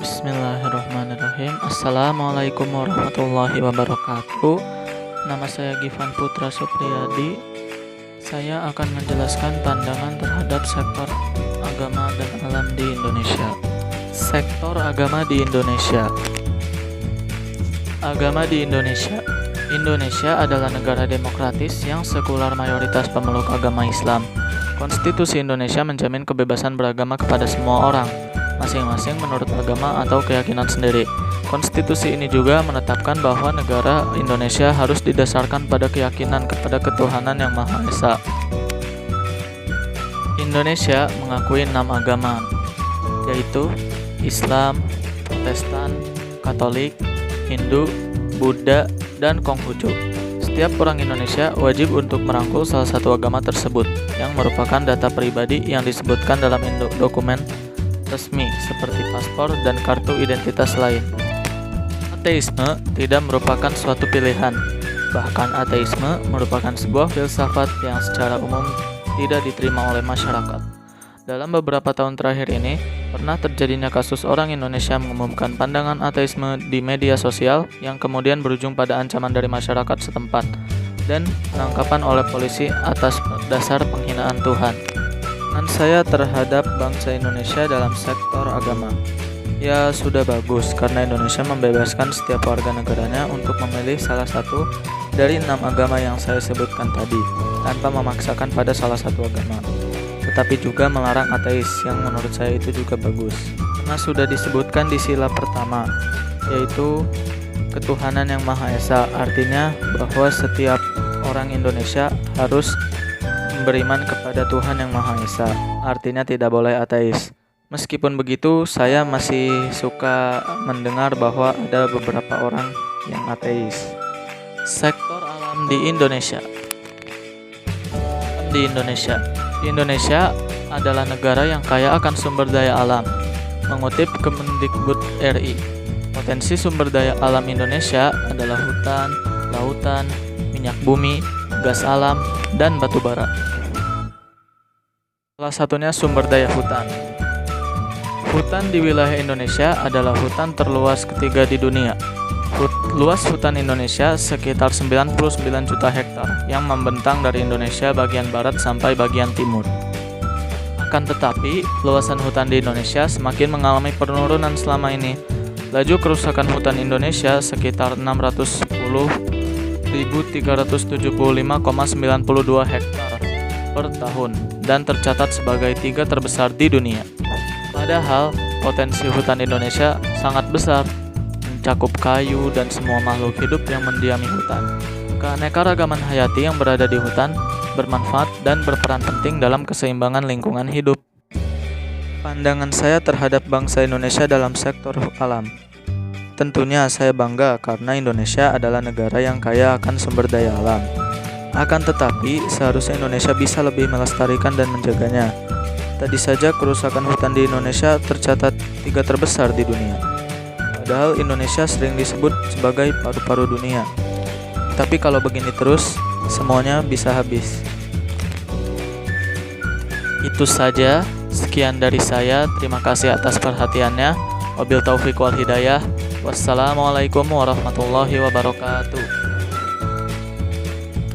Bismillahirrahmanirrahim. Assalamualaikum warahmatullahi wabarakatuh. Nama saya Givan Putra Supriyadi. Saya akan menjelaskan pandangan terhadap sektor agama dan alam di Indonesia. Sektor agama di Indonesia. Agama di Indonesia. Indonesia adalah negara demokratis yang sekular, mayoritas pemeluk agama Islam. Konstitusi Indonesia menjamin kebebasan beragama kepada semua orang, masing-masing menurut agama atau keyakinan sendiri. Konstitusi ini juga menetapkan bahwa negara Indonesia harus didasarkan pada keyakinan kepada ketuhanan yang Maha Esa. Indonesia mengakui 6 agama, yaitu Islam, Protestan, Katolik, Hindu, Buddha, dan Konghucu. Setiap orang Indonesia wajib untuk merangkul salah satu agama tersebut, yang merupakan data pribadi yang disebutkan dalam dokumen resmi seperti paspor dan kartu identitas lain. Ateisme tidak merupakan suatu pilihan, bahkan ateisme merupakan sebuah filsafat yang secara umum tidak diterima oleh masyarakat. Dalam beberapa tahun terakhir ini, pernah terjadinya kasus orang Indonesia mengumumkan pandangan ateisme di media sosial yang kemudian berujung pada ancaman dari masyarakat setempat dan penangkapan oleh polisi atas dasar penghinaan Tuhan. Pandangan saya terhadap bangsa Indonesia dalam sektor agama, ya sudah bagus karena Indonesia membebaskan setiap warga negaranya untuk memilih salah satu dari 6 agama yang saya sebutkan tadi tanpa memaksakan pada salah satu agama. Tetapi juga melarang ateis, yang menurut saya itu juga bagus karena sudah disebutkan di sila pertama, yaitu ketuhanan yang Maha Esa. Artinya bahwa setiap orang Indonesia harus beriman kepada Tuhan yang Maha Esa, artinya tidak boleh ateis. Meskipun begitu, saya masih suka mendengar bahwa ada beberapa orang yang ateis. Sektor alam di Indonesia. Indonesia adalah negara yang kaya akan sumber daya alam. Mengutip Kemendikbud RI, potensi sumber daya alam Indonesia adalah hutan, lautan, minyak bumi, gas alam, dan batu bara. Salah satunya sumber daya hutan. Hutan di wilayah Indonesia adalah hutan terluas ketiga di dunia. Luas hutan Indonesia sekitar 99 juta hektar yang membentang dari Indonesia bagian barat sampai bagian timur. Akan tetapi, luasan hutan di Indonesia semakin mengalami penurunan selama ini. Laju kerusakan hutan Indonesia sekitar 610.375,92 hektar per tahun dan tercatat sebagai 3 terbesar di dunia. Padahal, potensi hutan Indonesia sangat besar, mencakup kayu dan semua makhluk hidup yang mendiami hutan. Keanekaragaman hayati yang berada di hutan bermanfaat dan berperan penting dalam keseimbangan lingkungan hidup. Pandangan saya terhadap bangsa Indonesia dalam sektor alam. Tentunya saya bangga karena Indonesia adalah negara yang kaya akan sumber daya alam. Akan tetapi, seharusnya Indonesia bisa lebih melestarikan dan menjaganya. Tadi saja kerusakan hutan di Indonesia tercatat 3 terbesar di dunia. Padahal Indonesia sering disebut sebagai paru-paru dunia. Tapi kalau begini terus, semuanya bisa habis. Itu saja, sekian dari saya. Terima kasih atas perhatiannya. Wabil taufiq wal hidayah. Wassalamualaikum warahmatullahi wabarakatuh.